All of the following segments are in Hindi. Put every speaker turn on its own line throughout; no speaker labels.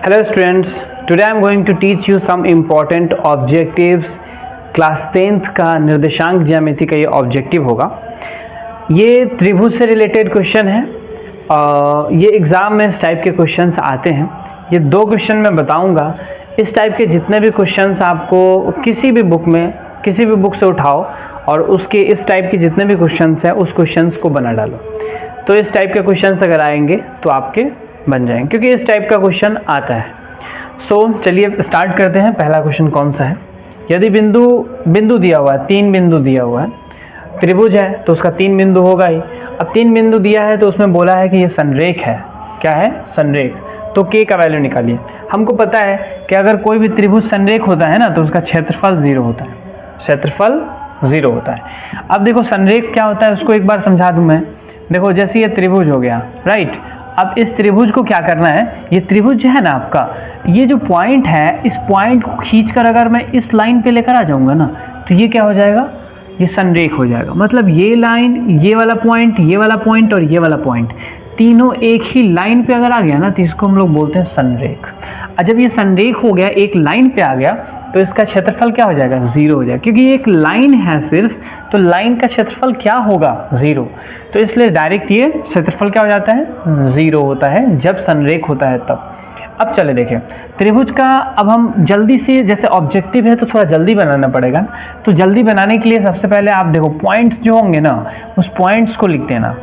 Hello students, today I am going to teach you some important objectives. Class 10th का निर्देशांक ज्यामिति का ये ऑब्जेक्टिव होगा। ये त्रिभुज से रिलेटेड क्वेश्चन है। ये एग्ज़ाम में इस टाइप के क्वेश्चंस आते हैं। ये दो क्वेश्चन मैं बताऊंगा। इस टाइप के जितने भी क्वेश्चंस आपको किसी भी बुक में किसी भी बुक से उठाओ और उसके इस टाइप के जितने भी क्वेश्चंस हैं उस क्वेश्चंस को बना डालो। तो इस टाइप के क्वेश्चंस अगर आएंगे तो आपके बन जाएंगे, क्योंकि इस टाइप का क्वेश्चन आता है। चलिए स्टार्ट करते हैं। पहला क्वेश्चन कौन सा है? यदि बिंदु दिया हुआ है, 3 बिंदु दिया हुआ है, त्रिभुज है तो उसका 3 बिंदु होगा ही। अब 3 बिंदु दिया है तो उसमें बोला है कि ये संरेख है। क्या है? संरेख। तो के का वैल्यू निकालिए। हमको पता है कि अगर कोई भी त्रिभुज संरेख होता है ना तो उसका क्षेत्रफल 0 होता है। क्षेत्रफल 0 होता है। अब देखो संरेख क्या होता है उसको एक बार समझा दूं मैं। देखो जैसे ये त्रिभुज हो गया, राइट। अब इस त्रिभुज को क्या करना है, ये त्रिभुज जो है ना आपका, ये जो पॉइंट है, इस पॉइंट को खींचकर अगर मैं इस लाइन पे लेकर आ जाऊंगा ना तो ये क्या हो जाएगा, ये संरेख हो जाएगा। मतलब ये लाइन, ये वाला पॉइंट, ये वाला पॉइंट और ये वाला पॉइंट तीनों एक ही लाइन पे अगर आ गया ना तो इसको हम लोग बोलते हैं संरेख। और जब ये संरेख हो गया, एक लाइन पे आ गया, तो इसका क्षेत्रफल क्या हो जाएगा, 0 हो जाएगा। क्योंकि ये एक लाइन है सिर्फ, तो लाइन का क्षेत्रफल क्या होगा, 0। तो इसलिए डायरेक्ट ये क्षेत्रफल क्या हो जाता है, 0 होता है जब संरेख होता है तब। अब चले देखें त्रिभुज का। अब हम जल्दी से, जैसे ऑब्जेक्टिव है तो थोड़ा जल्दी बनाना पड़ेगा। तो जल्दी बनाने के लिए सबसे पहले आप देखो पॉइंट्स जो होंगे ना, उस पॉइंट्स को लिख देना।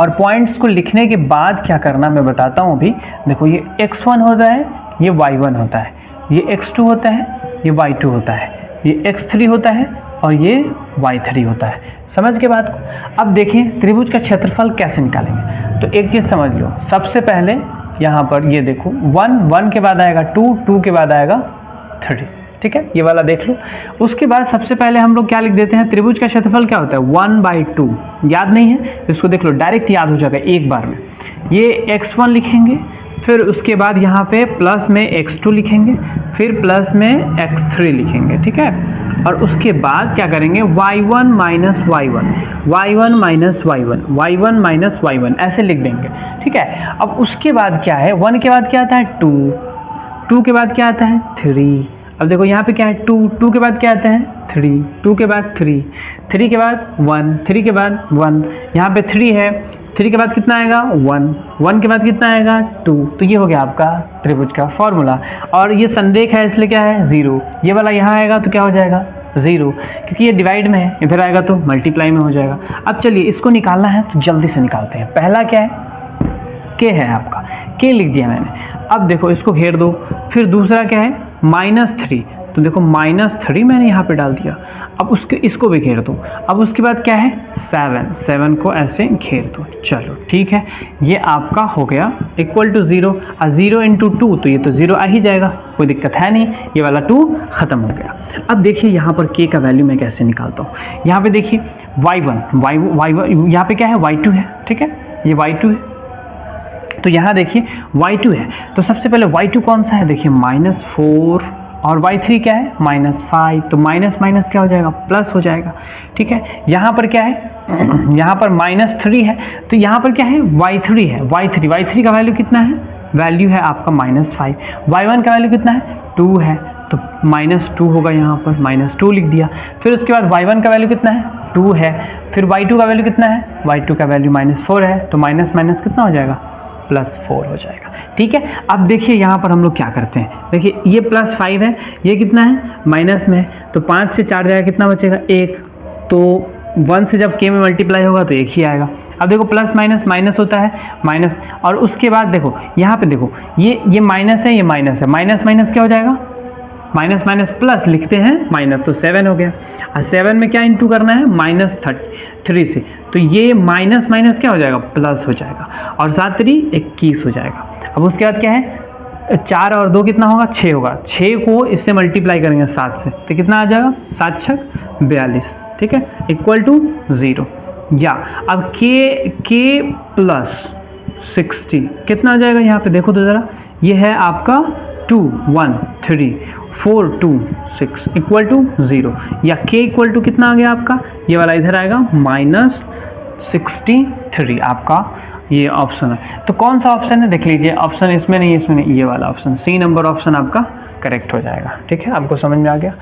और पॉइंट्स को लिखने के बाद क्या करना मैं बताता हूँ अभी। देखो ये x1 होता है, ये y1 होता है, ये x2 होता है, ये y2 होता है, ये x3 होता है और ये y3 होता है। समझ के बात को। अब देखें त्रिभुज का क्षेत्रफल कैसे निकालेंगे। तो एक चीज़ समझ लो, सबसे पहले यहाँ पर ये देखो 1 के बाद आएगा 2 के बाद आएगा 3, ठीक है, ये वाला देख लो। उसके बाद सबसे पहले हम लोग क्या लिख देते हैं, त्रिभुज का क्षेत्रफल क्या होता है, 1/2। याद नहीं है, इसको देख लो, डायरेक्ट याद हो जाएगा एक बार में। ये x1 लिखेंगे, फिर उसके बाद यहाँ पे प्लस में x2 लिखेंगे, फिर प्लस में x3 लिखेंगे, ठीक है। और उसके बाद क्या करेंगे, y1 minus y1, y1 minus y1, y1 minus y1 ऐसे लिख देंगे, ठीक है। अब उसके बाद क्या है, 1 के बाद क्या आता है 2 के बाद क्या आता है 3। अब देखो यहाँ पे क्या है 2 के बाद क्या आता है 3, 2 के बाद 3 के बाद 1, 3 के बाद 1, यहाँ पे 3 है, 3 के बाद कितना आएगा 1 के बाद कितना आएगा 2। तो ये हो गया आपका त्रिभुज का फॉर्मूला। और ये संरेख है इसलिए क्या है 0। ये वाला यहाँ आएगा तो क्या हो जाएगा 0, क्योंकि ये डिवाइड में है, इधर आएगा तो मल्टीप्लाई में हो जाएगा। अब चलिए इसको निकालना है तो जल्दी से निकालते हैं। पहला क्या है, के है आपका, के लिख दिया मैंने। अब देखो इसको घेर दो। फिर दूसरा क्या है -3, तो देखो -3 मैंने यहाँ पे डाल दिया। अब इसको भी घेर दो। अब उसके बाद क्या है 7 को ऐसे घेर दो। चलो ठीक है, ये आपका हो गया इक्वल टू 0। 0 × 2 तो ये तो 0 आ ही जाएगा, कोई दिक्कत है नहीं। ये वाला 2 खत्म हो गया। अब देखिए यहाँ पर k का वैल्यू मैं कैसे निकालता हूँ। यहाँ पे देखिए y1 यहाँ पे क्या है y2 है, ठीक है, ये y2 है। तो यहाँ देखिए y2 है, तो सबसे पहले y2 कौन सा है, देखिए -4, और y3 क्या है -5। तो माइनस माइनस क्या हो जाएगा, प्लस हो जाएगा, ठीक है। यहाँ पर क्या है, यहाँ पर -3 है, तो यहाँ पर क्या है y3 है, y3 का वैल्यू कितना है, वैल्यू है आपका -5। y1 का वैल्यू कितना है 2 है, तो -2 होगा, यहाँ पर -2 लिख दिया। फिर उसके बाद y1 का वैल्यू कितना है 2 है, फिर y2 का वैल्यू कितना है, y2 का वैल्यू -4 है, तो माइनस माइनस कितना हो जाएगा, +4 हो जाएगा, ठीक है। अब देखिए यहाँ पर हम लोग क्या करते हैं, देखिए ये +5 है, ये कितना है माइनस में, तो 5 से 4 जाएगा, कितना बचेगा 1। तो 1 से जब k में मल्टीप्लाई होगा तो 1 ही आएगा। अब देखो प्लस माइनस माइनस होता है माइनस, और उसके बाद देखो यहाँ पे देखो ये माइनस है, ये माइनस है, माइनस माइनस क्या हो जाएगा, माइनस माइनस प्लस लिखते हैं माइनस, तो 7 हो गया। और 7 में क्या इंटू करना है, -3 से, तो ये माइनस माइनस क्या हो जाएगा, प्लस हो जाएगा, और 7 3 21 हो जाएगा। अब उसके बाद क्या है, 4 और 2 कितना होगा, 6 होगा। 6 को इससे मल्टीप्लाई करेंगे 7 से, तो कितना आ जाएगा 7 6 42, ठीक है, इक्वल टू 0। या अब k प्लस 60 कितना आ जाएगा, यहाँ पे देखो तो ज़रा, ये है आपका 2 1 3 4 2 6 इक्वल टू 0, या k इक्वल टू कितना आ गया आपका, ये वाला इधर आएगा -63 आपका ये ऑप्शन है। तो कौन सा ऑप्शन है देख लीजिए, ऑप्शन इसमें नहीं, इसमें नहीं, ये वाला ऑप्शन सी नंबर ऑप्शन आपका करेक्ट हो जाएगा। ठीक है, आपको समझ में आ गया,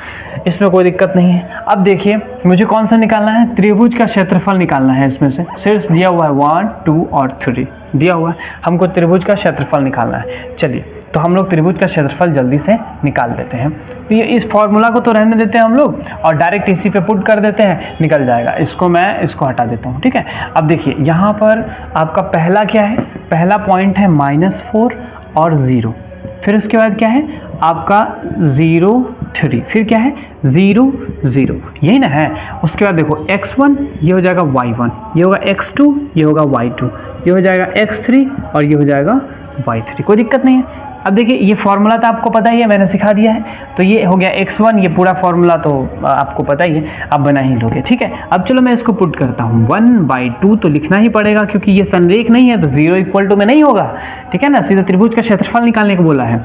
इसमें कोई दिक्कत नहीं है। अब देखिए मुझे कौन सा निकालना है, त्रिभुज का क्षेत्रफल निकालना है। इसमें से शीर्ष दिया हुआ है 1, 2 और 3 दिया हुआ है, हमको त्रिभुज का क्षेत्रफल निकालना है। चलिए तो हम लोग त्रिभुज का क्षेत्रफल जल्दी से निकाल देते हैं। तो ये इस फॉर्मूला को तो रहने देते हैं हम लोग और डायरेक्ट इसी पे पुट कर देते हैं, निकल जाएगा। इसको हटा देता हूँ। ठीक है, अब देखिए यहाँ पर आपका पहला क्या है, पहला पॉइंट है -4 और 0, फिर उसके बाद क्या है आपका 0, 3, फिर क्या है 0, 0, यही ना है। उसके बाद देखो x1 ये हो जाएगा y1, ये होगा x2, ये होगा y2, ये हो जाएगा x3 और ये हो जाएगा y3, कोई दिक्कत नहीं है। अब देखिए ये फॉर्मूला तो आपको पता ही है, मैंने सिखा दिया है। तो ये हो गया x1, ये पूरा फॉर्मूला तो आपको पता ही है, आप बना ही लोगे। ठीक है, अब चलो मैं इसको पुट करता हूँ। 1/2 तो लिखना ही पड़ेगा क्योंकि ये संरेख नहीं है तो 0 इक्वल टू में नहीं होगा। ठीक है ना, सीधा त्रिभुज का क्षेत्रफल निकालने को बोला है।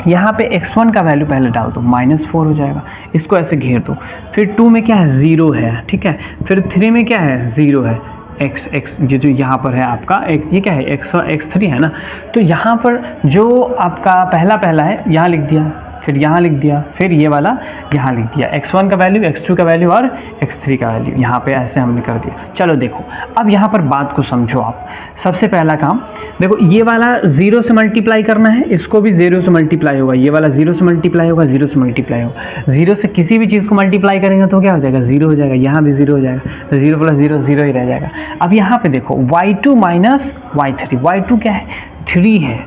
यहाँ पे x1 का वैल्यू पहले डाल दो, -4 हो जाएगा, इसको ऐसे घेर दो। फिर 2 में क्या है 0 है, ठीक है। फिर 3 में क्या है 0 है, x ये जो यहाँ पर है आपका x, ये क्या है x और x3 है ना। तो यहाँ पर जो आपका पहला है यहाँ लिख दिया, फिर यहाँ लिख दिया, फिर ये वाला यहाँ लिख दिया, x1 का वैल्यू, x2 का वैल्यू और x3 का वैल्यू यहाँ पे ऐसे हमने कर दिया। चलो देखो अब यहाँ पर बात को समझो आप। सबसे पहला काम देखो, ये वाला 0 से मल्टीप्लाई करना है, इसको भी 0 से मल्टीप्लाई होगा, ये वाला 0 से मल्टीप्लाई होगा, 0 से मल्टीप्लाई होगा। 0 से किसी भी चीज़ को मल्टीप्लाई करेंगे तो क्या हो जाएगा 0 हो जाएगा, यहाँ भी 0 हो जाएगा, तो 0 + 0 0 ही रह जाएगा। अब यहाँ पे देखो y2 माइनस y3, y2 क्या है 3 है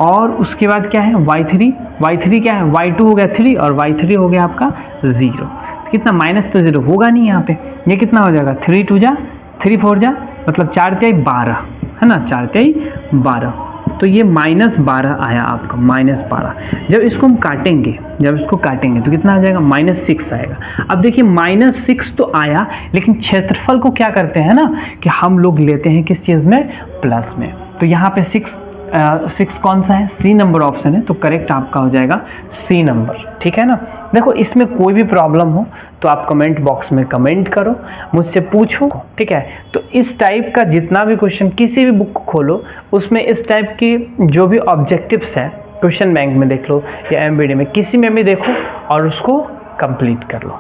और उसके बाद क्या है y3 क्या है y2 हो गया 3 और y3 हो गया आपका 0। कितना माइनस तो 0 होगा नहीं यहाँ पे, ये कितना हो जाएगा 3 2 जा 3 4 जा मतलब 4 3 12 है ना, 4 3 12, तो ये -12 आया आपका, -12। जब इसको हम काटेंगे तो कितना आ जाएगा -6 आएगा। अब देखिए -6 तो आया, लेकिन क्षेत्रफल को क्या करते हैं ना कि हम लोग लेते हैं किस चीज़ में, प्लस में। तो यहाँ पे 6 कौन सा है, सी नंबर ऑप्शन है, तो करेक्ट आपका हो जाएगा सी नंबर। ठीक है ना। देखो इसमें कोई भी प्रॉब्लम हो तो आप कमेंट बॉक्स में कमेंट करो, मुझसे पूछो। ठीक है, तो इस टाइप का जितना भी क्वेश्चन, किसी भी बुक को खोलो उसमें इस टाइप की जो भी ऑब्जेक्टिव्स है, क्वेश्चन बैंक में देख लो या एमबीडी में, किसी में भी देखो और उसको कंप्लीट कर लो।